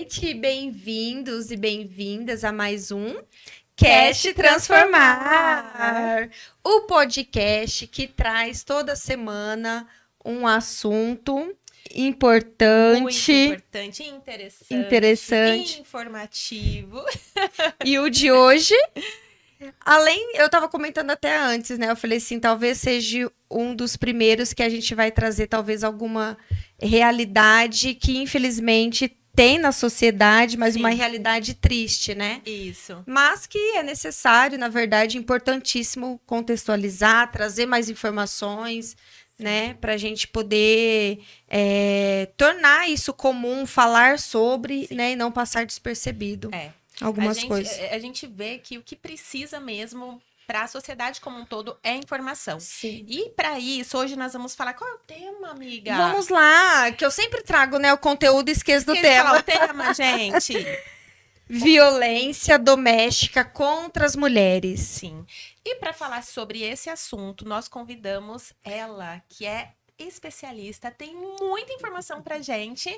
noite, bem-vindos e bem-vindas a mais um Cast Transformar, o podcast que traz toda semana um assunto importante, muito importante, interessante, informativo. E o de hoje, eu tava comentando até antes, né? Eu falei assim, talvez seja um dos primeiros que a gente vai trazer talvez alguma realidade que infelizmente tem na sociedade, mas Sim. uma realidade triste, né? Isso. Mas que é necessário, na verdade, importantíssimo contextualizar, trazer mais informações, né? Para a gente poder tornar isso comum, falar sobre, né? E não passar despercebido. Algumas coisas. A gente vê que o que precisa mesmo para a sociedade como um todo é informação. Sim. E para isso, hoje nós vamos falar qual é o tema, amiga? Vamos lá, que eu sempre trago, né, o conteúdo e esqueço do tema. Falar o tema, gente. Violência doméstica contra as mulheres. Sim. E para falar sobre esse assunto, nós convidamos ela, que é especialista, tem muita informação pra gente.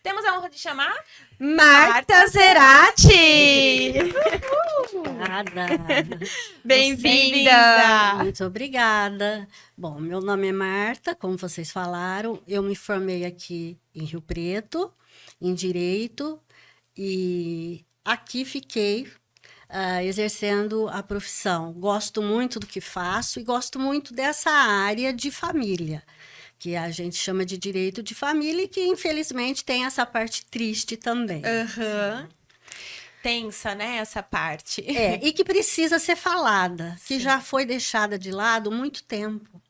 Temos a honra de chamar Marta Zerati. Obrigada. Bem-vinda. Muito obrigada. Bom, meu nome é Marta, como vocês falaram. Eu me formei aqui em Rio Preto, em Direito, e aqui fiquei exercendo a profissão. Gosto muito do que faço e gosto muito dessa área de família, que a gente chama de direito de família e que, infelizmente, tem essa parte triste também. Uhum. Tensa, né, essa parte. E que precisa ser falada, que Sim. já foi deixada de lado há muito tempo,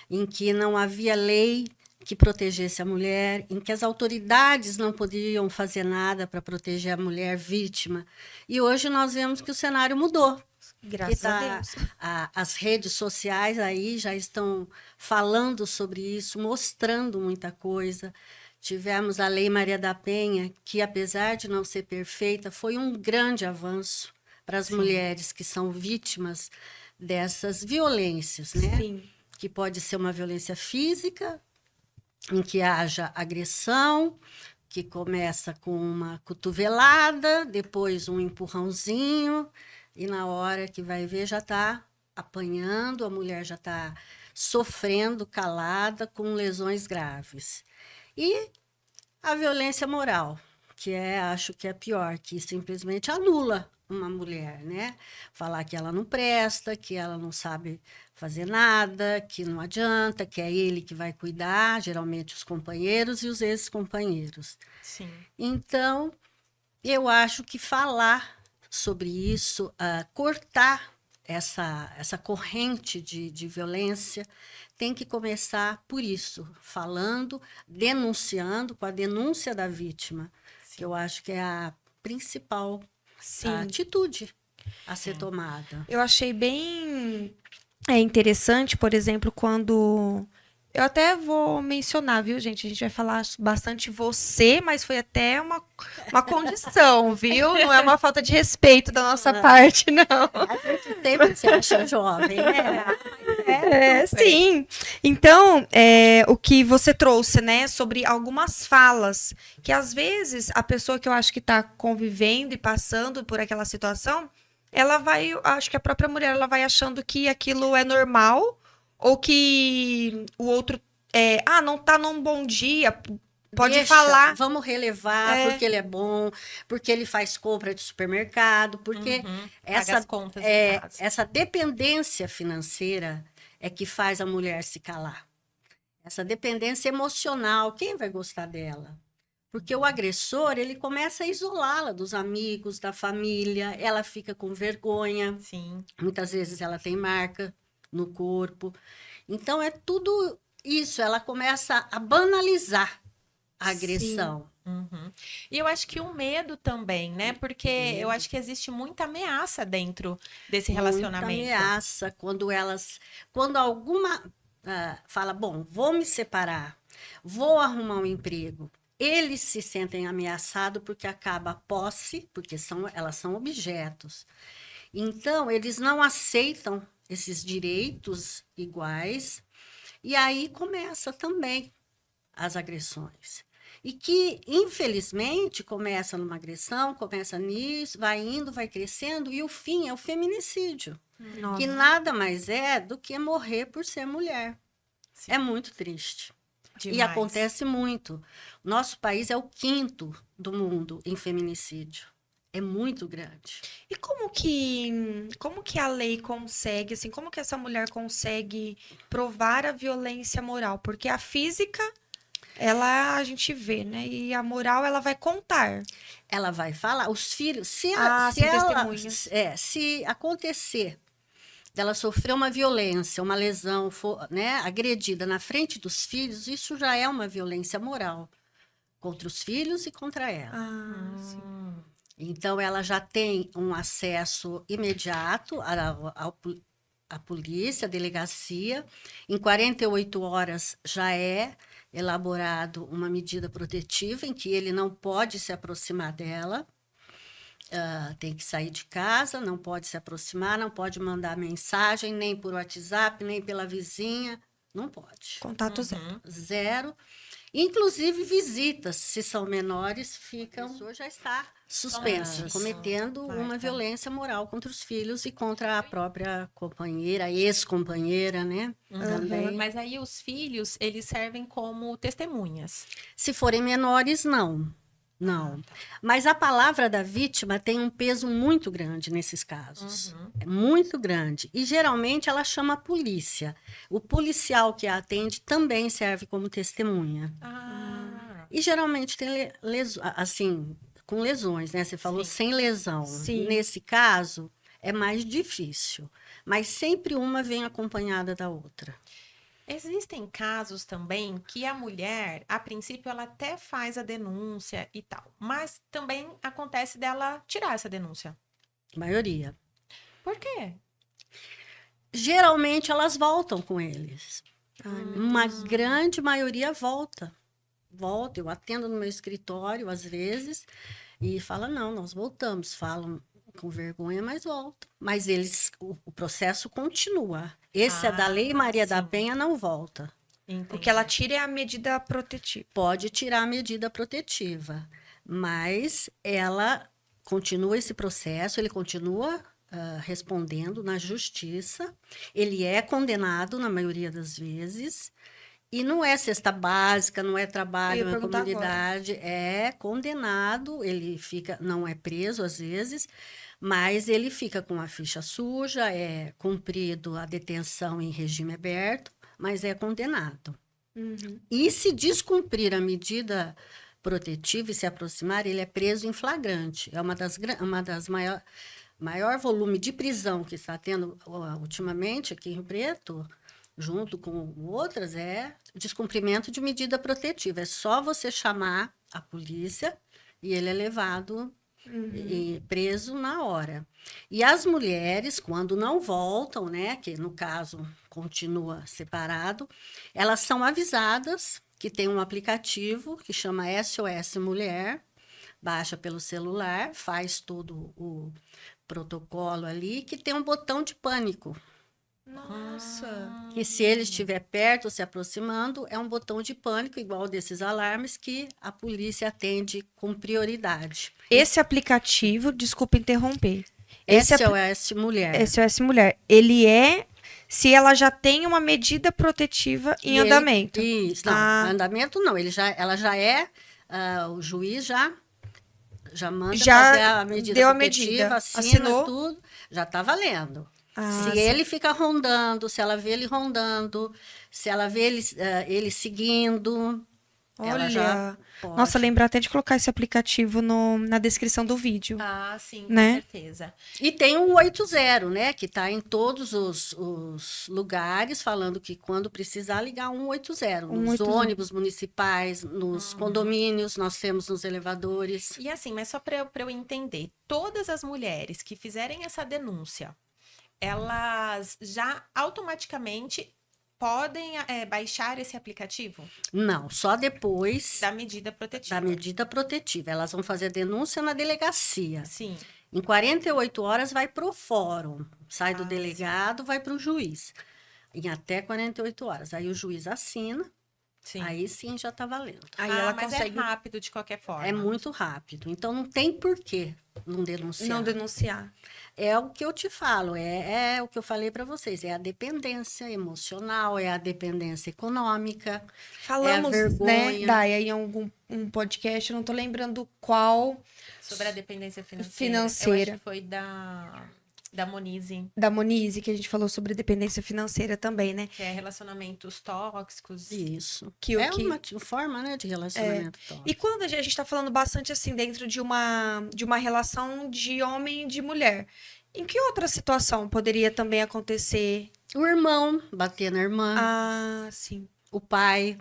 em que não havia lei que protegesse a mulher, em que as autoridades não podiam fazer nada para proteger a mulher vítima. E hoje nós vemos que o cenário mudou. Graças a Deus. As redes sociais aí já estão falando sobre isso, mostrando muita coisa. Tivemos a Lei Maria da Penha, que, apesar de não ser perfeita, foi um grande avanço para as mulheres que são vítimas dessas violências, né? Sim. Que pode ser uma violência física, em que haja agressão, que começa com uma cotovelada, depois um empurrãozinho, e na hora que vai ver já está apanhando, a mulher já está sofrendo, calada, com lesões graves. E a violência moral, que acho que é pior, que simplesmente anula uma mulher, né? Falar que ela não presta, que ela não sabe fazer nada, que não adianta, que é ele que vai cuidar, geralmente os companheiros e os ex-companheiros. Sim. Então, eu acho que falar sobre isso, cortar essa corrente de violência, tem que começar por isso, falando, denunciando, com a denúncia da vítima, que eu acho que é a principal atitude a ser tomada. Eu achei bem interessante, por exemplo, quando... Eu até vou mencionar, viu, gente? A gente vai falar bastante você, mas foi até uma condição, viu? Não é uma falta de respeito da nossa parte, não. A gente sempre se acha jovem, né? Sim. Então, o que você trouxe, né, sobre algumas falas, que às vezes a pessoa que eu acho que está convivendo e passando por aquela situação, ela vai, acho que a própria mulher, ela vai achando que aquilo é normal, ou que o outro não tá num bom dia, pode falar. Vamos relevar, porque ele é bom, porque ele faz compra de supermercado, porque Paga as contas em casa. essa dependência financeira é que faz a mulher se calar. Essa dependência emocional, quem vai gostar dela? Porque o agressor, ele começa a isolá-la dos amigos, da família, ela fica com vergonha. Sim. Muitas vezes ela tem marca no corpo. Então, é tudo isso, ela começa a banalizar a agressão. Uhum. E eu acho que o medo também, né? Porque eu acho que existe muita ameaça dentro desse relacionamento. Muita ameaça quando alguma fala, bom, vou me separar, vou arrumar um emprego. Eles se sentem ameaçados porque acaba a posse, porque elas são objetos. Então, eles não aceitam esses direitos iguais, e aí começa também as agressões. e que, infelizmente, começa numa agressão, começa nisso, vai indo, vai crescendo, e o fim é o feminicídio, Nossa. que nada mais é do que morrer por ser mulher. Sim. É muito triste. E Demais. acontece muito. Nosso país é o 5º do mundo em feminicídio. É muito grande. E como que a lei consegue, assim, como que essa mulher consegue provar a violência moral? Porque a física, ela a gente vê, né? E a moral, ela vai contar. Ela vai falar, os filhos, se Sem ela, testemunhas. se acontecer dela sofrer uma violência, uma lesão, for, né, agredida na frente dos filhos, isso já é uma violência moral contra os filhos e contra ela. Sim. Então, ela já tem um acesso imediato à polícia, à delegacia. Em 48 horas já é elaborado uma medida protetiva em que ele não pode se aproximar dela. Tem que sair de casa, não pode se aproximar, não pode mandar mensagem, nem por WhatsApp, nem pela vizinha. Não pode. Contato zero. Zero. Inclusive, visitas, se são menores, ficam. A pessoa já está suspensa, cometendo uma violência moral contra os filhos e contra a própria companheira, ex-companheira, né? Também. Mas aí os filhos, eles servem como testemunhas. Se forem menores, não. Não. Mas a palavra da vítima tem um peso muito grande nesses casos. É muito grande. E geralmente ela chama a polícia. O policial que a atende também serve como testemunha. E geralmente tem assim, com lesões, né? Você falou sem lesão. Sim. Nesse caso, é mais difícil. Mas sempre uma vem acompanhada da outra. Existem casos também que a mulher, a princípio, ela até faz a denúncia e tal, mas também acontece dela tirar essa denúncia. A maioria. Por quê? Geralmente elas voltam com eles. Uma grande maioria volta. Volta, eu atendo no meu escritório às vezes e fala, não, nós voltamos. Falam com vergonha, mas voltam. Mas o processo continua. Esse é da Lei Maria da Penha, não volta. Entendi. O que ela tira é a medida protetiva. Pode tirar a medida protetiva, mas ela continua esse processo, ele continua respondendo na justiça, ele é condenado na maioria das vezes, e não é cesta básica, não é trabalho na comunidade, é condenado, ele fica, não é preso às vezes, mas ele fica com a ficha suja, é cumprido a detenção em regime aberto, mas é condenado. E se descumprir a medida protetiva e se aproximar, ele é preso em flagrante. É uma das maior volume de prisão que está tendo ultimamente aqui em Rio Preto, junto com outras, é descumprimento de medida protetiva. É só você chamar a polícia e ele é levado e preso na hora. E as mulheres, quando não voltam, né, que no caso continua separado, elas são avisadas que tem um aplicativo que chama SOS Mulher, baixa pelo celular, faz todo o protocolo ali, que tem um botão de pânico. Nossa! Que se ele estiver perto, se aproximando, é um botão de pânico, igual desses alarmes, que a polícia atende com prioridade. Esse aplicativo, desculpa interromper. SOS Mulher. SOS Mulher. Ele é se ela já tem uma medida protetiva em andamento. Isso, não, andamento não. Ela já é, o juiz já manda fazer a medida deu protetiva, a medida, assina assinou tudo, já está valendo. Se sim. ele fica rondando, se ela vê ele rondando, se ela vê ele seguindo, ela já pode. Nossa, lembrar até de colocar esse aplicativo na descrição do vídeo. Sim, né? com certeza. E tem o 180, né? Que está em todos os lugares, falando que quando precisar ligar 180. Nos ônibus municipais, nos condomínios, nós temos nos elevadores. E assim, mas só para eu entender, todas as mulheres que fizerem essa denúncia, elas já automaticamente podem baixar esse aplicativo? Não, só depois da medida protetiva. Da medida protetiva. Elas vão fazer a denúncia na delegacia. Sim. Em 48 horas vai para o fórum. Sai do delegado, vai para o juiz. Em até 48 horas. Aí o juiz assina. Sim. Aí sim já está valendo. Aí ela mas consegue é rápido de qualquer forma. É muito rápido. Então não tem porquê não denunciar. não denunciar. É o que eu te falo, é o que eu falei para vocês, é a dependência emocional, é a dependência econômica, Falamos, né, vergonha. Daya, em um podcast, eu não tô lembrando qual, Sobre a dependência financeira. Financeira. Eu acho que foi da Monize, da Monize, que a gente falou sobre dependência financeira também, né? que é relacionamentos tóxicos. Isso. Que o É que- uma forma, né, de relacionamento E tóxico. quando a gente tá falando bastante assim, dentro de uma relação de homem e de mulher, em que outra situação poderia também acontecer? O irmão bater na irmã, Ah, sim. o pai,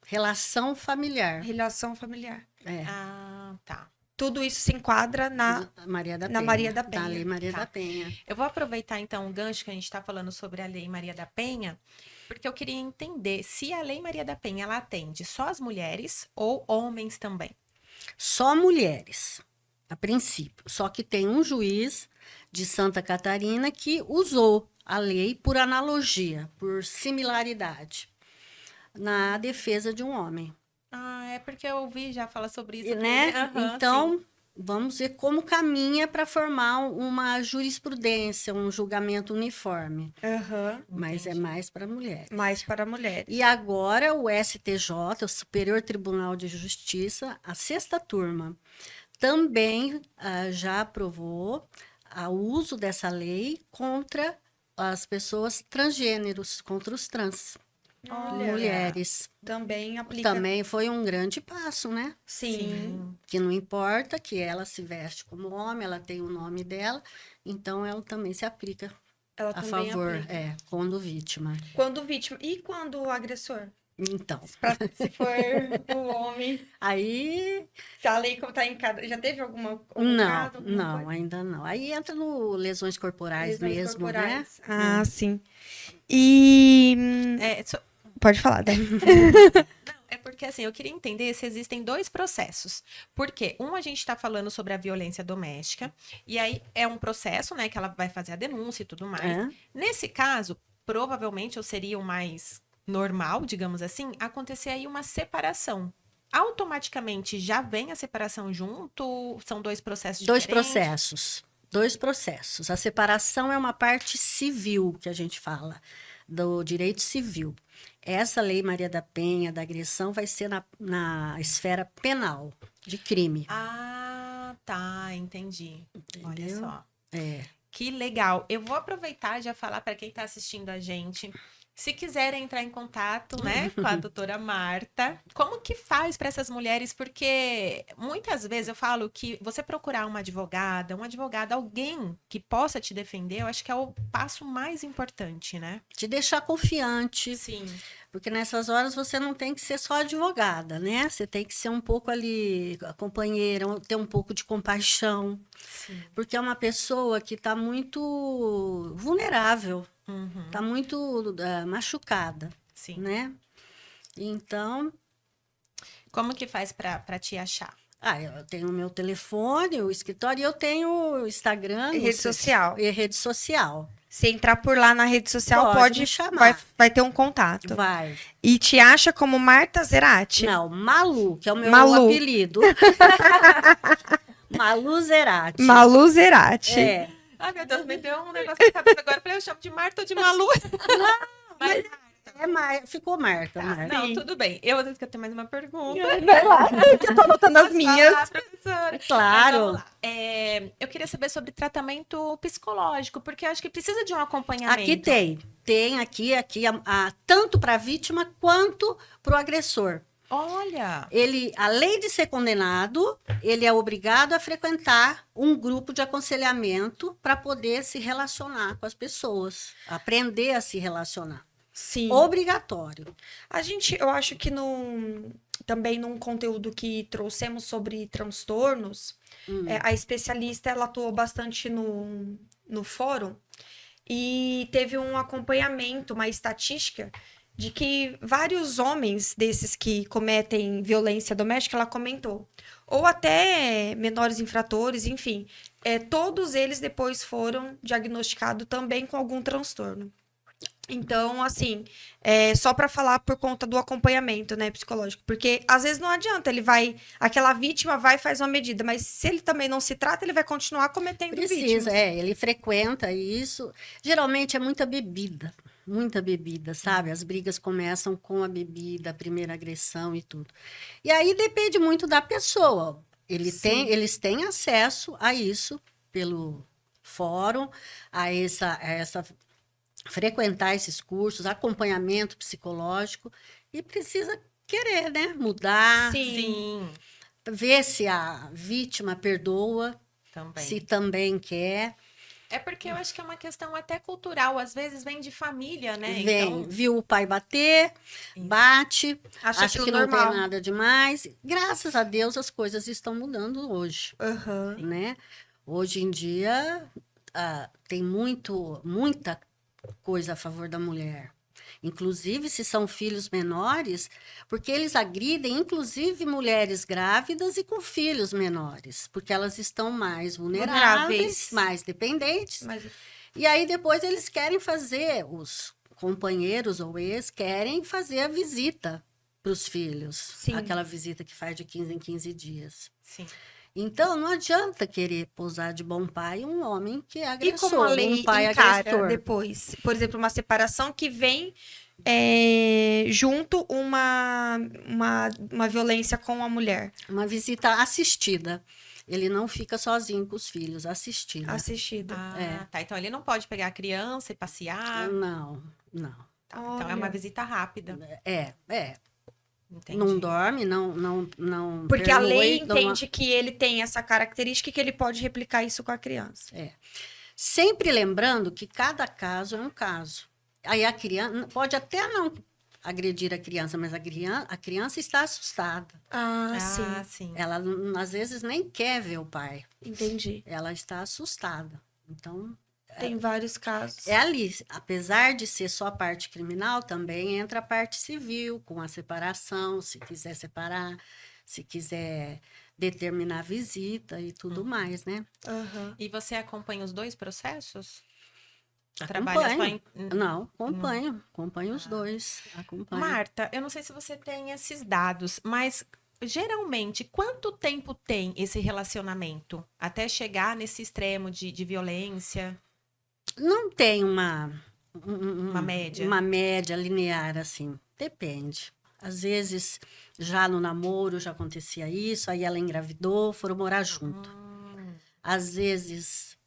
relação familiar. Relação familiar. É. Ah, tá. Tudo isso se enquadra na. Maria da na Penha. Maria da Penha. Da Lei Maria Tá. da Penha. Eu vou aproveitar então o gancho que a gente está falando sobre a Lei Maria da Penha, porque eu queria entender se a Lei Maria da Penha ela atende só as mulheres ou homens também. Só mulheres, a princípio. Só que tem um juiz de Santa Catarina que usou a lei por analogia, por similaridade, na defesa de um homem. Ah, é porque eu ouvi já falar sobre isso. E, né? Aham, Então, sim. vamos ver como caminha para formar uma jurisprudência, um julgamento uniforme. Aham. Mas é Entendi. mais para mulheres. Mais para mulheres. E agora o STJ, o Superior Tribunal de Justiça, a sexta turma, também já aprovou o uso dessa lei contra as pessoas transgêneros, contra os trans, Olha, mulheres. também aplica. Também foi um grande passo, né? Sim. Que não importa que ela se veste como homem, ela tem o nome dela, então ela também se aplica Ela a também favor, aplica. quando vítima. Quando vítima. E quando o agressor? Então, Se for o homem. aí Se a lei como tá em cada. Já teve algum não, caso? alguma não, coisa? ainda não. Aí entra no lesões corporais Lesões mesmo, corporais. né? Ah, sim. E. É, Pode falar, Dé. é porque assim, eu queria entender se existem dois processos. Porque a gente está falando sobre a violência doméstica, e aí é um processo, né, que ela vai fazer a denúncia e tudo mais. É. Nesse caso, provavelmente, ou seria o mais normal, digamos assim, acontecer aí uma separação. Automaticamente já vem a separação junto? São dois processos Dois diferentes? processos. Dois processos. A separação é uma parte civil que a gente fala, do direito civil. Essa lei Maria da Penha, da agressão, vai ser na esfera penal, de crime. Ah, tá, entendi. Olha Entendeu? só. É. Que legal. Eu vou aproveitar e já falar para quem está assistindo a gente. Se quiserem entrar em contato, né, com a doutora Marta, como que faz para essas mulheres? Porque muitas vezes eu falo que você procurar uma advogada, alguém que possa te defender, eu acho que é o passo mais importante, né? Te deixar confiante, Sim. porque nessas horas você não tem que ser só advogada, né? Você tem que ser um pouco ali companheira, ter um pouco de compaixão, Sim. porque é uma pessoa que está muito vulnerável, Uhum, está muito machucada, sim. né? Então, Como que faz para te achar? eu tenho o meu telefone, o escritório, e eu tenho o Instagram, E rede social. e rede social. Se entrar por lá na rede social, Pode pode me chamar. vai ter um contato. Vai. E te acha como Marta Zerati. Não, Malu, que é o meu Malu. apelido. Malu Zerati. Malu Zerati. É. Ai, meu Deus, me deu um negócio na cabeça agora. Eu falei, eu chamo de Marta ou de Malu? Mas, Ficou Marta, tá, Marta. não, Sim. tudo bem. Eu tenho mais uma pergunta. Vai lá. Eu tô anotando as Posso minhas. falar, professora? Mas Claro. vamos lá. Eu queria saber sobre tratamento psicológico, porque eu acho que precisa de um acompanhamento. Aqui tem aqui tanto para a vítima quanto para o agressor. Olha, Além de ser condenado, ele é obrigado a frequentar um grupo de aconselhamento para poder se relacionar com as pessoas, aprender a se relacionar. Sim. Obrigatório. Eu acho que também num conteúdo que trouxemos sobre transtornos, a especialista ela atuou bastante no fórum e teve um acompanhamento, uma estatística de que vários homens desses que cometem violência doméstica, ela comentou, ou até menores infratores, enfim, todos eles depois foram diagnosticados também com algum transtorno. Então, assim, só para falar por conta do acompanhamento, né, psicológico, porque às vezes não adianta, aquela vítima vai e faz uma medida, mas se ele também não se trata, ele vai continuar cometendo vítimas. Precisa, ele frequenta isso. Geralmente é muita bebida, sabe? As brigas começam com a bebida, a primeira agressão e tudo. E aí depende muito da pessoa. Eles têm acesso a isso pelo fórum, a essa frequentar esses cursos, acompanhamento psicológico, e precisa querer, né? Mudar, Sim, ver se a vítima perdoa, também. se também quer. É porque eu acho que é uma questão até cultural, às vezes vem de família, né? Vem, Então, viu o pai bater, bate, Acha acha aquilo que não normal. tem nada demais. Graças a Deus as coisas estão mudando hoje, Aham. né? Hoje em dia tem muita coisa a favor da mulher. Inclusive, se são filhos menores, porque eles agridem, inclusive, mulheres grávidas e com filhos menores, porque elas estão mais vulneráveis, mais dependentes. Mas E aí, depois, eles querem fazer, os companheiros ou ex querem fazer a visita para os filhos. Sim. Aquela visita que faz de 15 em 15 dias. sim. Então, não adianta querer posar de bom pai um homem que é e agressor, como a lei um pai encara agressor. depois? Por exemplo, uma separação que vem junto uma violência com a mulher Uma visita assistida. Ele não fica sozinho com os filhos, assistida. assistida. Ah, tá. Então ele não pode pegar a criança e passear. Não. Tá. Então é uma Olha. visita rápida. É. Entendi. Não dorme, não Porque a lei pernoita, não- entende que ele tem essa característica e que ele pode replicar isso com a criança. Sempre lembrando que cada caso é um caso. Aí a criança pode até não agredir a criança, mas a criança está assustada. Ah, Ah, sim. sim. Ela, às vezes, nem quer ver o pai. Entendi. Ela está assustada. Então, Tem vários casos. é ali. Apesar de ser só a parte criminal, também entra a parte civil, com a separação, se quiser separar, se quiser determinar a visita e tudo mais, né? Aham. E você acompanha os dois processos? Trabalha só Acompanho. em. Não, acompanho os dois. Acompanho. Marta, eu não sei se você tem esses dados, mas geralmente, quanto tempo tem esse relacionamento até chegar nesse extremo de violência? Não tem uma média? Uma média linear, assim. Depende. Às vezes, já no namoro já acontecia isso, aí ela engravidou, foram morar junto. Às vezes,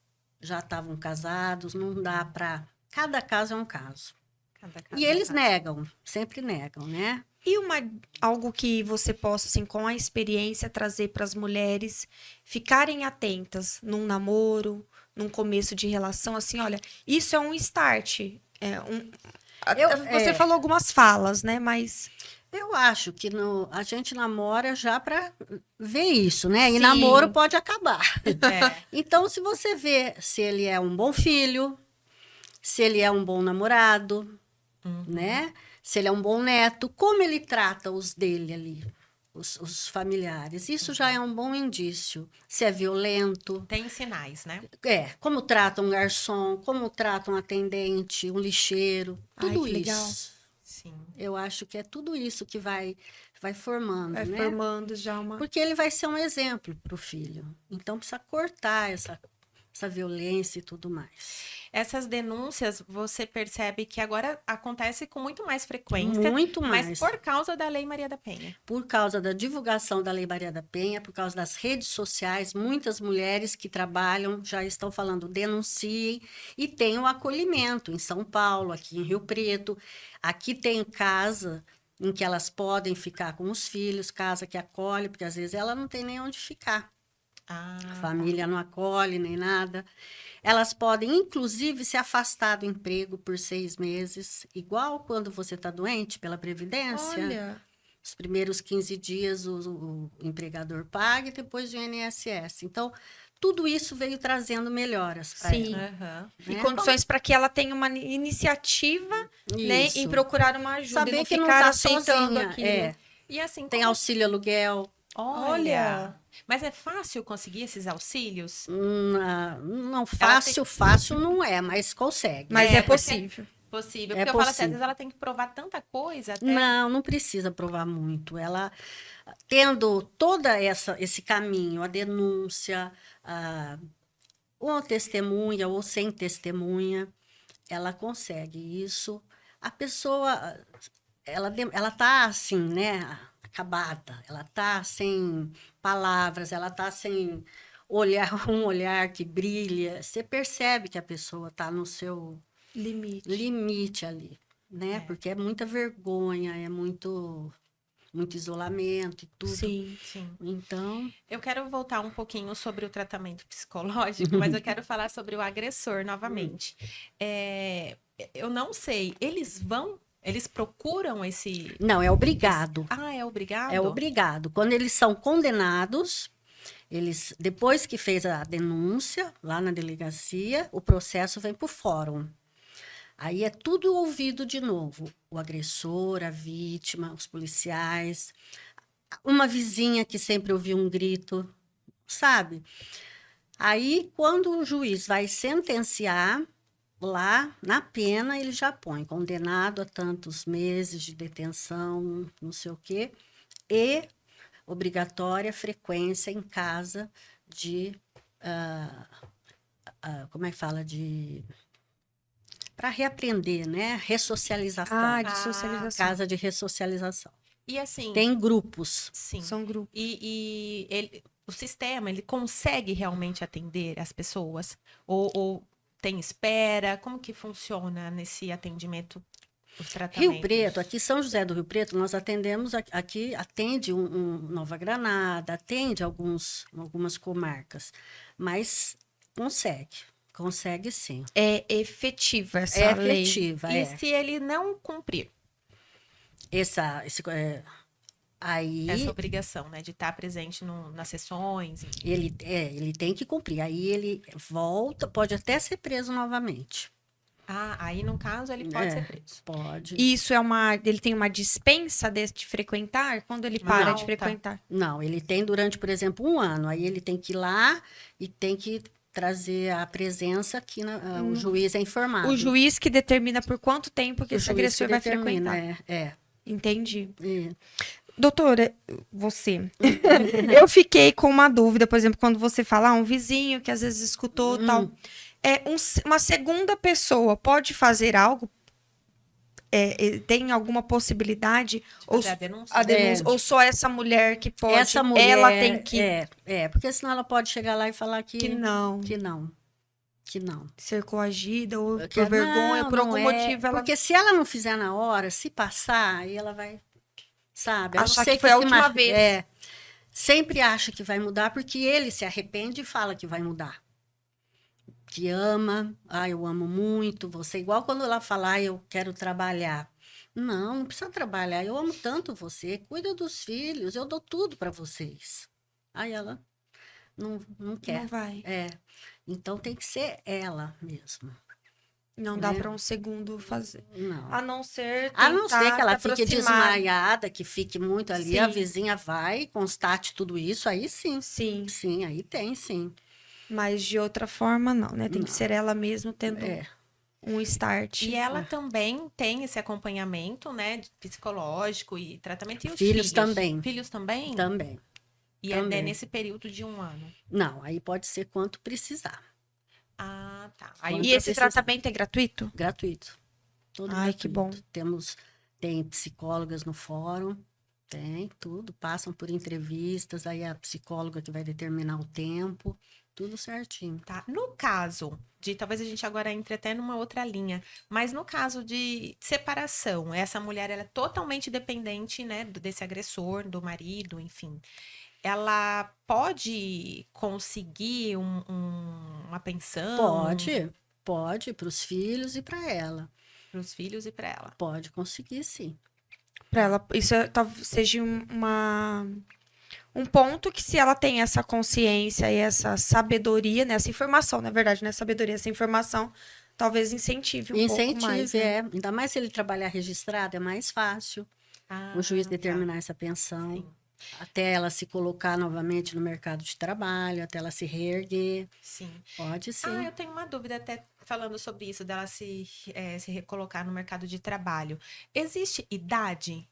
já estavam casados, não dá para... Cada caso é um caso. Cada caso E é um eles caso. negam, sempre negam, né? E algo que você possa, assim, com a experiência, trazer para as mulheres ficarem atentas num namoro, num começo de relação, assim, olha, isso é um start. Você falou algumas falas, né? Mas Eu acho que a gente namora já para ver isso, né? E Sim. namoro pode acabar. É. Então, se você vê se ele é um bom filho, se ele é um bom namorado, né? Se ele é um bom neto, como ele trata os dele ali, os familiares. Isso já é um bom indício. Se é violento, Tem sinais, né? como trata um garçom, como trata um atendente, um lixeiro, Ai, tudo que isso. legal. Sim. Eu acho que é tudo isso que vai formando, vai né? formando já uma... Porque ele vai ser um exemplo para o filho. Então, precisa cortar essa violência e tudo mais. Essas denúncias, você percebe que agora acontece com muito mais frequência, Muito mais. mas por causa da Lei Maria da Penha. Por causa da divulgação da Lei Maria da Penha, por causa das redes sociais, muitas mulheres que trabalham já estão falando denunciem e tem o acolhimento em São Paulo, aqui em Rio Preto. Aqui tem casa em que elas podem ficar com os filhos, casa que acolhe, porque às vezes ela não tem nem onde ficar. Ah, A família não acolhe nem nada. Elas podem, inclusive, se afastar do emprego por 6 meses, igual quando você está doente pela Previdência. Olha, Os primeiros 15 dias o empregador paga e depois o INSS. Então, tudo isso veio trazendo melhoras para Sim. ela. aham. e né? condições para que ela tenha uma iniciativa, né, Isso. em procurar uma ajuda, e Saber não que não ficar está aceitando sozinha. aquilo. E assim, Tem como- auxílio aluguel. Olha! Mas é fácil conseguir esses auxílios? Não fácil não é, mas consegue. Mas É, é possível. Possível. É Porque eu falo assim, às possível. vezes ela tem que provar tanta coisa até. Não precisa provar muito. Ela, tendo esse caminho, a denúncia, ou testemunha ou sem testemunha, ela consegue isso. A pessoa, ela tá assim, né, acabada, ela tá sem palavras, ela tá sem olhar, um olhar que brilha. Você percebe que a pessoa tá no seu limite ali, né? É. Porque é muita vergonha, é muito isolamento e tudo. Sim. Sim. Então, Eu quero voltar um pouquinho sobre o tratamento psicológico, mas eu quero falar sobre o agressor novamente. Eu não sei, eles procuram esse... não, é obrigado. É obrigado? É obrigado. Quando eles são condenados, depois que fez a denúncia lá na delegacia, o processo vem para o fórum. Aí é tudo ouvido de novo. O agressor, a vítima, os policiais, uma vizinha que sempre ouviu um grito, sabe? Aí, quando o juiz vai sentenciar, lá na pena, ele já põe condenado a tantos meses de detenção, não sei o quê, e obrigatória frequência em casa de. Como é que fala? Para reaprender, né? Ressocialização. De socialização. Casa de ressocialização. E assim... Tem grupos. Sim. São grupos. E o sistema, ele consegue realmente atender as pessoas? Ou tem espera? Como que funciona nesse atendimento, os tratamentos? Rio Preto, aqui São José do Rio Preto, nós atendemos, aqui atende Nova Granada, atende algumas comarcas, mas consegue sim. É efetiva essa lei. Efetiva, E se ele não cumprir aí essa obrigação, né, de estar presente nas sessões? ele tem que cumprir, aí ele volta, pode até ser preso novamente. Aí no caso ele pode ser preso. Pode. Isso ele tem uma dispensa de frequentar? Quando ele para de frequentar? Não, ele tem durante, por exemplo, 1 ano. Aí ele tem que ir lá e tem que trazer a presença aqui, o juiz é informado. O juiz que determina por quanto tempo que O esse juiz agressor que vai determina, frequentar. Entendi. É. Doutora, você. Eu fiquei com uma dúvida, por exemplo, quando você fala um vizinho que às vezes escutou tal. Uma segunda pessoa pode fazer algo? Tem alguma possibilidade? Fazer a denúncia? A denúncia, ou só essa mulher que pode? Essa mulher, ela tem que... porque senão ela pode chegar lá e falar Que não. Que não. Ser coagida, ou Porque por vergonha, por algum motivo ela... Porque se ela não fizer na hora, se passar, aí ela vai, sabe? Achar que foi a última vez. Sempre acha que vai mudar, porque ele se arrepende e fala que vai mudar. Que ama, eu amo muito você. Igual quando ela fala, eu quero trabalhar. Não precisa trabalhar, eu amo tanto você. Cuida dos filhos, eu dou tudo para vocês. Aí ela não quer. Não vai. Então tem que ser ela mesma. Não dá para um segundo fazer. Não. A não ser que ela fique aproximar. desmaiada, que fique muito ali, Sim. a vizinha vai, constate tudo isso, aí sim. Sim. Sim, aí tem, sim. Mas de outra forma, não, né? Tem Não. que ser ela mesma tendo um start. E ela também tem esse acompanhamento, né, psicológico e tratamento. E os Filhos também. Filhos também? Também. E também. é nesse período de 1 ano? Não, aí pode ser quanto precisar. Tá. E esse tratamento é gratuito? Gratuito. Todo Ai, gratuito. que bom. Tem psicólogas no fórum, tem tudo, passam por entrevistas, aí a psicóloga que vai determinar o tempo, tudo certinho. Tá. No caso de, talvez a gente agora entre até numa outra linha, mas no caso de separação, essa mulher ela é totalmente dependente, né, desse agressor, do marido, enfim. Ela pode conseguir uma pensão? Pode, para os filhos e para ela. Para os filhos e para ela. Pode conseguir, sim. Para ela, isso talvez seja um ponto que, se ela tem essa consciência e essa sabedoria, né, essa informação, na verdade, não é sabedoria, essa informação, talvez incentive pouco mais. Né? Ainda mais se ele trabalhar registrado, é mais fácil o juiz determinar essa pensão. Sim. Até ela se colocar novamente no mercado de trabalho, até ela se reerguer. Sim. Pode sim. Ah, eu tenho uma dúvida até falando sobre isso, dela se recolocar no mercado de trabalho. Existe idade?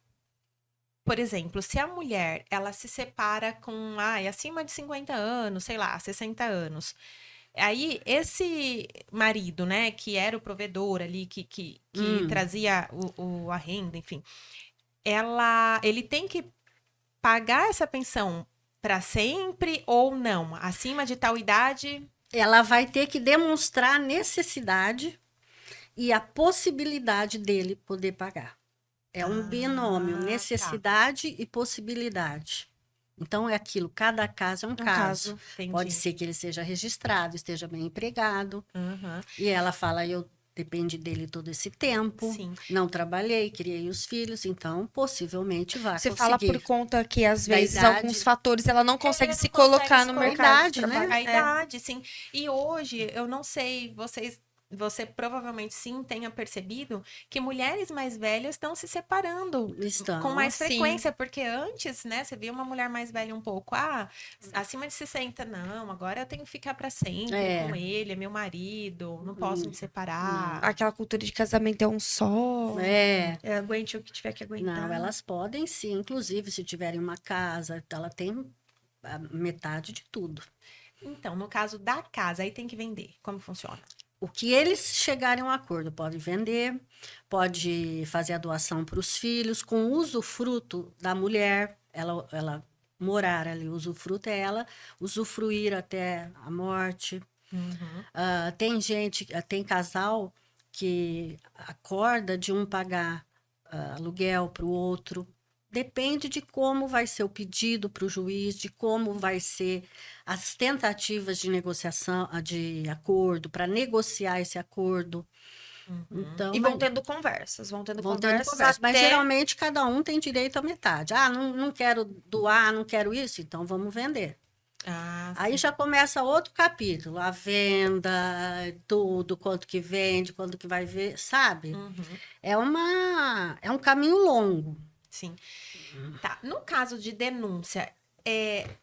Por exemplo, se a mulher, ela se separa com, acima de 50 anos, sei lá, 60 anos. Aí, esse marido, né, que era o provedor ali, que trazia a renda, enfim, ele tem que pagar essa pensão para sempre ou não? Acima de tal idade? Ela vai ter que demonstrar a necessidade e a possibilidade dele poder pagar. É um binômio, tá. necessidade e possibilidade. Então, é aquilo, cada caso é um caso. Entendi. Pode ser que ele seja registrado, esteja bem empregado. Aham, E ela fala, eu depende dele todo esse tempo. sim. Não trabalhei, criei os filhos, então possivelmente vai Você conseguir. fala por conta que, às Da vezes, idade. alguns fatores ela não consegue Não se consegue colocar se no colocar. mercado de Idade, né? trabalho. A idade, sim. E hoje, eu não sei, você provavelmente sim tenha percebido que mulheres mais velhas estão se separando Estão, com mais sim. frequência, porque antes, né, você via uma mulher mais velha um pouco, acima de 60, não, agora eu tenho que ficar para sempre É. com ele, é meu marido, não posso me separar. Aquela cultura de casamento é um só. É. Aguente o que tiver que aguentar. Não, elas podem sim, inclusive se tiverem uma casa, ela tem a metade de tudo. Então, no caso da casa, aí tem que vender. Como funciona? O que eles chegarem a um acordo, pode vender, pode fazer a doação para os filhos, com o usufruto da mulher, ela morar ali, o usufruto é ela, usufruir até a morte. Tem casal que acorda de um pagar aluguel para o outro. Depende de como vai ser o pedido para o juiz, de como vai ser as tentativas de negociação, de acordo, para negociar esse acordo. Então, E vão tendo conversas, vão tendo conversas conversa. Mas até- geralmente cada um tem direito à metade. Não quero doar, não quero isso, então vamos vender. Aí já começa outro capítulo, a venda, tudo, quanto que vende, quanto que vai ver, sabe? É um caminho longo. Sim. Tá. No caso de denúncia,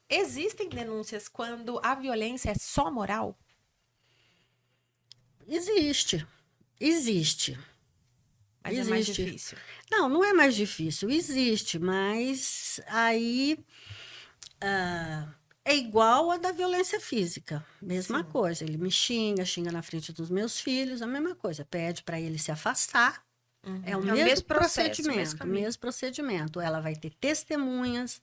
existem denúncias quando a violência é só moral? Existe. Mas é mais difícil. Não é mais difícil, existe, mas aí é igual a da violência física, mesma Sim. coisa. Ele me xinga na frente dos meus filhos, a mesma coisa. Pede para ele se afastar. É o mesmo processo, procedimento, caminho. mesmo procedimento. Ela vai ter testemunhas,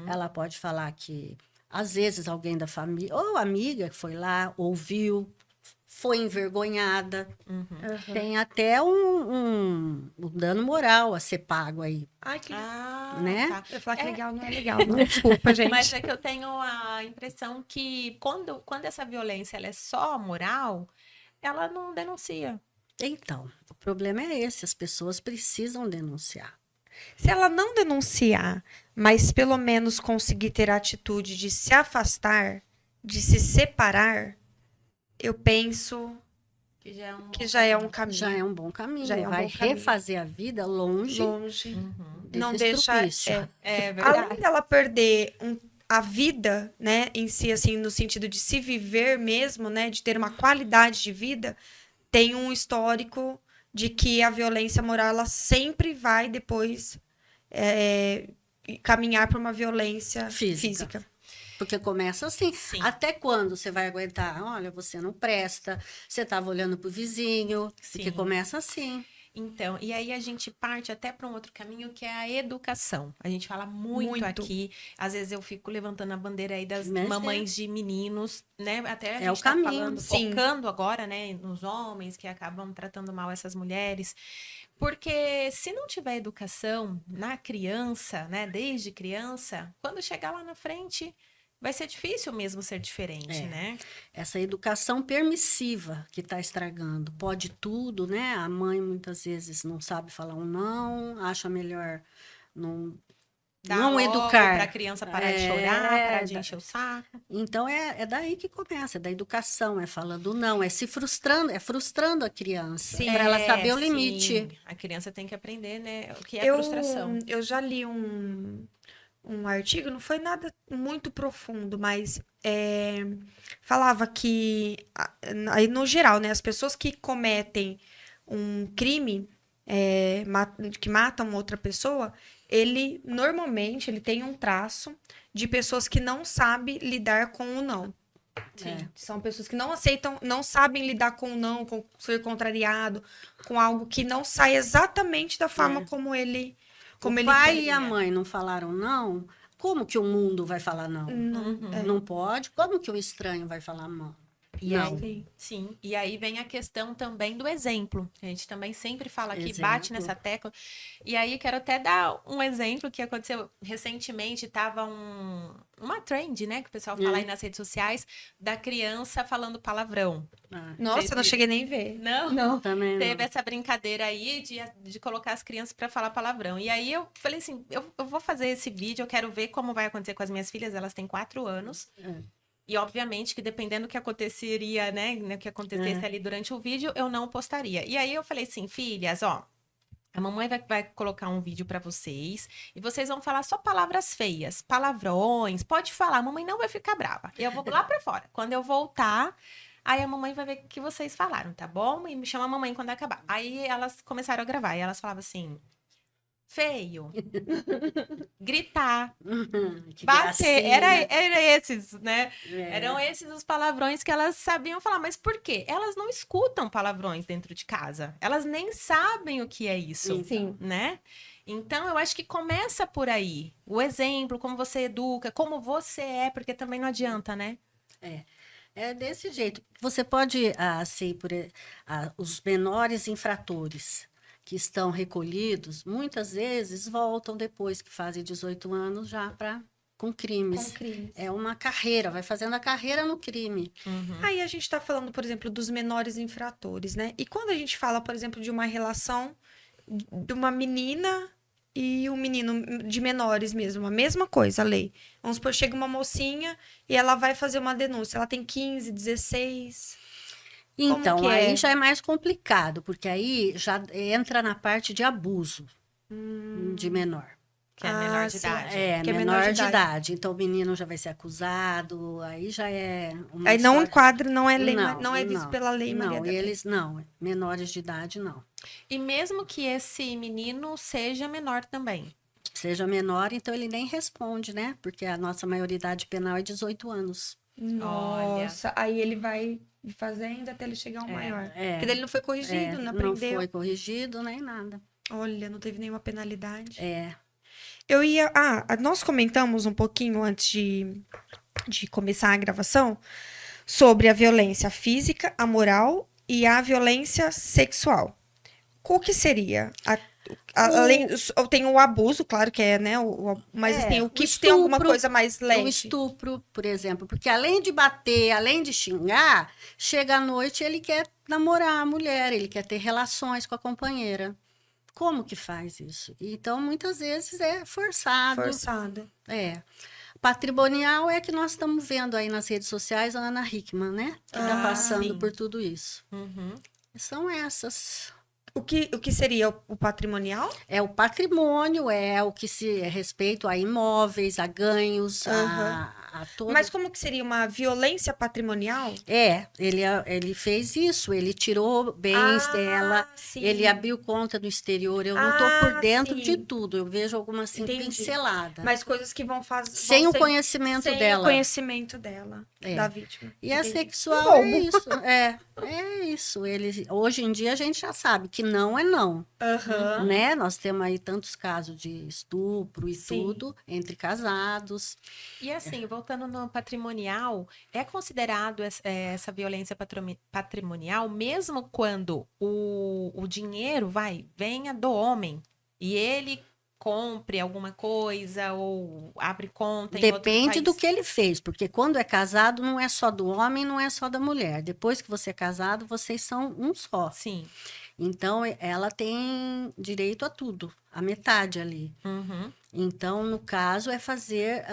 ela pode falar que, às vezes, alguém da família, ou amiga que foi lá, ouviu, foi envergonhada. Tem até um dano moral a ser pago aí. Ai, que Né? Tá. Eu ia falar que legal, não é legal. Não. Desculpa, gente. Mas é que eu tenho a impressão que quando essa violência ela é só moral, ela não denuncia. Então, o problema é esse, as pessoas precisam denunciar. Se ela não denunciar, mas pelo menos conseguir ter a atitude de se afastar, de se separar, eu penso Que já é um, que já é um caminho. Já é um bom caminho. Já é um vai bom caminho. refazer a vida longe. Longe. Não desse deixa. estrupício. É verdade. Além dela perder a vida, né, em si, assim, no sentido de se viver mesmo, né, de ter uma qualidade de vida, tem um histórico de que a violência moral ela sempre vai depois caminhar para uma violência física. Porque começa assim. Sim. Até quando você vai aguentar? Olha, você não presta, você estava olhando pro vizinho. Porque Sim. começa assim. Então, e aí a gente parte até para um outro caminho que é a educação. A gente fala muito Muito. aqui, às vezes eu fico levantando a bandeira aí das Mas mamães de meninos, né? Até a É o gente tá caminho, falando, sim. focando agora, né, nos homens que acabam tratando mal essas mulheres. Porque se não tiver educação na criança, né, desde criança, quando chegar lá na frente, vai ser difícil mesmo ser diferente, né? Essa educação permissiva que está estragando. Pode tudo, né? A mãe muitas vezes não sabe falar um não, acha melhor não educar. Para a criança parar de chorar, parar de encher o saco. Então é daí que começa, é da educação, é falando não, é se frustrando, é frustrando a criança, para ela saber o limite. Sim. A criança tem que aprender, né, o que é frustração. Eu já li um artigo, não foi nada muito profundo, mas falava que, aí no geral, né, as pessoas que cometem um crime, que matam outra pessoa, ele normalmente ele tem um traço de pessoas que não sabem lidar com o não. Sim. São pessoas que não aceitam, não sabem lidar com o não, com ser contrariado, com algo que não sai exatamente da forma como ele, como O ele pai quer. e a mãe não falaram não, como que o mundo vai falar não? Não, Não pode? Como que o estranho vai falar não? E Não. aí, sim, e aí vem a questão também do exemplo. A gente também sempre fala aqui, bate Exemplo. nessa tecla. E aí quero até dar um exemplo que aconteceu recentemente, tava uma trend, né, que o pessoal fala aí nas redes sociais, da criança falando palavrão. Ah, Nossa, eu não cheguei nem a ver. Não? também Teve não. essa brincadeira aí de colocar as crianças para falar palavrão. E aí eu falei assim, eu vou fazer esse vídeo, eu quero ver como vai acontecer com as minhas filhas, elas têm 4 anos. E, obviamente, que dependendo do que aconteceria, né? O que acontecesse ali durante o vídeo, eu não postaria. E aí eu falei assim, filhas, ó. A mamãe vai colocar um vídeo pra vocês e vocês vão falar só palavras feias, palavrões. Pode falar, a mamãe não vai ficar brava. Eu vou lá pra fora. Quando eu voltar, aí a mamãe vai ver o que vocês falaram, tá bom? E me chama a mamãe quando acabar. Aí elas começaram a gravar e elas falavam assim: feio, gritar, Que bater, gracinha. era esses, né? É. Eram esses os palavrões que elas sabiam falar. Mas por quê? Elas não escutam palavrões dentro de casa. Elas nem sabem o que é isso, Sim. né? Então, eu acho que começa por aí. O exemplo, como você educa, como você é, porque também não adianta, né? É desse jeito. Você pode, assim, os menores infratores que estão recolhidos, muitas vezes voltam depois que fazem 18 anos já com crimes. Com crimes. É uma carreira, vai fazendo a carreira no crime. Aí a gente tá falando, por exemplo, dos menores infratores, né? E quando a gente fala, por exemplo, de uma relação de uma menina e um menino de menores mesmo, a mesma coisa, a lei. Vamos supor, chega uma mocinha e ela vai fazer uma denúncia. Ela tem 15, 16. Como Então, que aí é? já é mais complicado, porque aí já entra na parte de abuso de menor. Que é menor de sim. idade. É, Que é menor de idade. Então, o menino já vai ser acusado, aí já é uma Aí não história... enquadra, não é lei, Não, não é visto não, pela lei Maria não, da Penha. eles não, menores de idade não. E mesmo que esse menino seja menor também. Seja menor, então ele nem responde, né? Porque a nossa maioridade penal é 18 anos. Nossa, aí ele vai fazendo até ele chegar ao maior. Porque daí ele não foi corrigido, não não aprendeu. foi corrigido nem nada. Olha, não teve nenhuma penalidade. É, Eu ia. Nós comentamos um pouquinho antes de começar a gravação sobre a violência física, a moral e a violência sexual. O que seria? Além, tem o abuso, claro que é, né? Mas assim, o que tem alguma coisa mais leve? o estupro, por exemplo, porque além de bater, além de xingar, chega à noite ele quer namorar a mulher, ele quer ter relações com a companheira. Como que faz isso? Então, muitas vezes é forçado. Forçado. É. Patrimonial é que nós estamos vendo aí nas redes sociais a Ana Hickman, né? Que está passando sim. por tudo isso. Uhum. São essas. O que seria o patrimonial? É o patrimônio, é o que se respeita a imóveis, a ganhos, a todo... Mas como que seria uma violência patrimonial? Ele fez isso, ele tirou bens dela, sim. ele abriu conta no exterior. Eu não estou por dentro sim. de tudo, eu vejo alguma assim Entendi. pincelada. Mas coisas que vão fazer. Sem o conhecimento sem dela. o conhecimento dela, da vítima. E a Entendi. sexual é isso. É isso. Hoje em dia a gente já sabe que não é não. Aham. Né? Nós temos aí tantos casos de estupro e Sim. tudo entre casados. E assim, voltando no patrimonial, é considerado essa violência patrimonial mesmo quando o dinheiro venha do homem e ele compre alguma coisa ou abre conta em outro Depende do país? que ele fez, porque quando é casado não é só do homem, não é só da mulher. Depois que você é casado, vocês são um só. Sim. Então ela tem direito a tudo, a metade ali. Uhum. Então, no caso, é fazer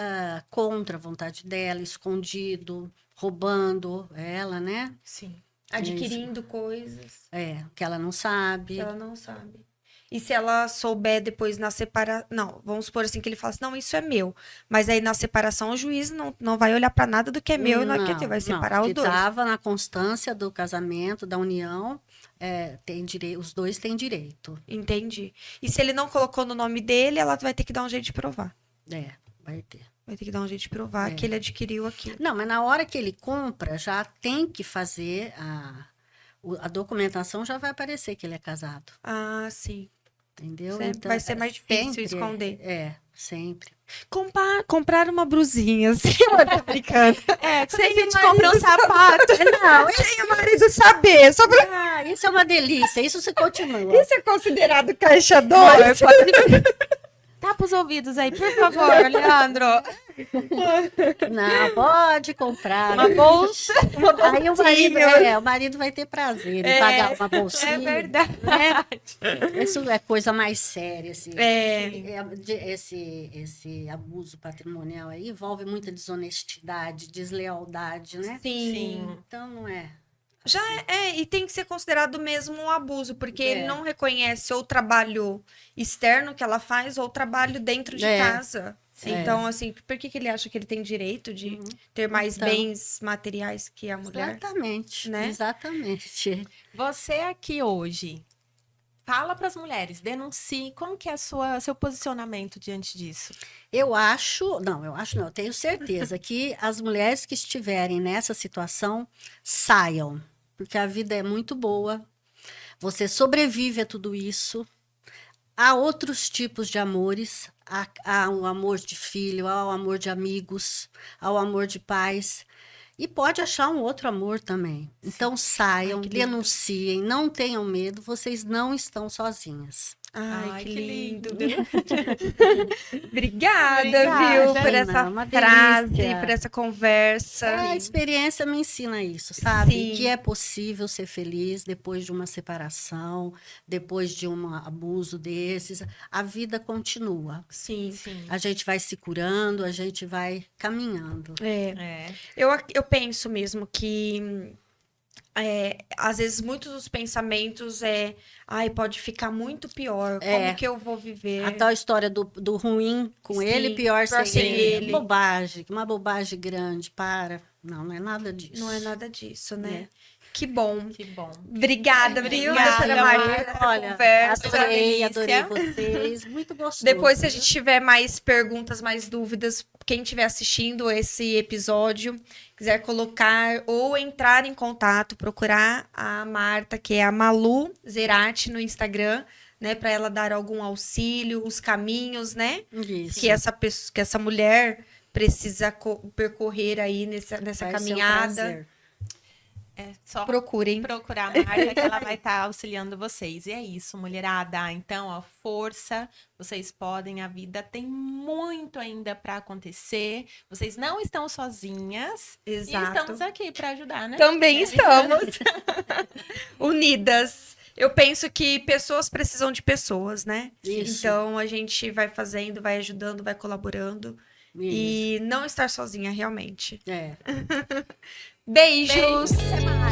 contra a vontade dela, escondido, roubando ela, né? Sim. Adquirindo coisas Que ela não sabe. que ela não sabe. E se ela souber depois na separação. Não, vamos supor assim que ele fala assim: não, isso é meu. Mas aí na separação o juiz não vai olhar pra nada do que é meu e não é que é teu, vai separar os que dois. estava na constância do casamento, da união, tem direito, os dois têm direito. Entendi. E se ele não colocou no nome dele, ela vai ter que dar um jeito de provar. Vai ter. Vai ter que dar um jeito de provar que ele adquiriu aquilo. Não, mas na hora que ele compra, já tem que fazer a documentação, já vai aparecer que ele é casado. Ah, sim. Entendeu? Sempre Então, vai ser mais difícil sempre, esconder. Sempre. Comprar uma brusinha, assim, eu tô brincando. Quando a Sem gente o compra um marido sapato. Não, sem o marido saber. Só pra... Isso é uma delícia, isso se continua. Isso é considerado caixa 2? Tapa os ouvidos aí, por favor, Leandro. Não, pode comprar. Uma bolsa. Aí o marido vai ter prazer em pagar uma bolsinha. É verdade. Isso é coisa mais séria, assim. É. Esse abuso patrimonial aí envolve muita desonestidade, deslealdade, né? Sim. Então não é. Já e tem que ser considerado mesmo um abuso, porque ele não reconhece ou o trabalho externo que ela faz ou o trabalho dentro de casa. Então, assim, por que ele acha que ele tem direito de ter mais bens materiais que a mulher? Exatamente, né? Exatamente. Você aqui hoje, fala para as mulheres, denuncie, como que é seu posicionamento diante disso? Eu tenho certeza que as mulheres que estiverem nessa situação saiam, porque a vida é muito boa, você sobrevive a tudo isso, há outros tipos de amores, há o amor de filho, há o amor de amigos, há o amor de pais, e pode achar um outro amor também. Então saiam, denunciem, não tenham medo, vocês não estão sozinhas. Ai, que lindo. Obrigada, Obrigada, viu, por essa uma frase, delícia. por essa conversa. A experiência me ensina isso, sabe? Sim. Que é possível ser feliz depois de uma separação, depois de um abuso desses. A vida continua. Sim. A gente vai se curando, a gente vai caminhando. Eu penso mesmo que às vezes muitos dos pensamentos pode ficar muito pior, como que eu vou viver? A tal história do ruim com ele, pior sem ele. Bobagem, uma bobagem grande, Não é nada disso. Não é nada disso, né? Que bom. Que bom. Obrigada, viu, doutora Maria, Olha, conversa. adorei vocês. Muito gostoso. Depois, se a gente tiver mais perguntas, mais dúvidas, quem estiver assistindo esse episódio, quiser colocar ou entrar em contato, procurar a Marta, que é a Malu Zerati no Instagram, né, para ela dar algum auxílio, os caminhos, né, Isso. que essa mulher precisa percorrer aí nessa Vai caminhada. ser um prazer. É só Procurem. procurar a Marta que ela vai estar auxiliando vocês. E é isso, mulherada. Então, ó, força, vocês podem, a vida tem muito ainda para acontecer. Vocês não estão sozinhas. Exato. E estamos aqui para ajudar, né? Também estamos unidas. Eu penso que pessoas precisam de pessoas, né? Isso. Então a gente vai fazendo, vai ajudando, vai colaborando. E não estar sozinha, realmente. É. Beijos! Até mais.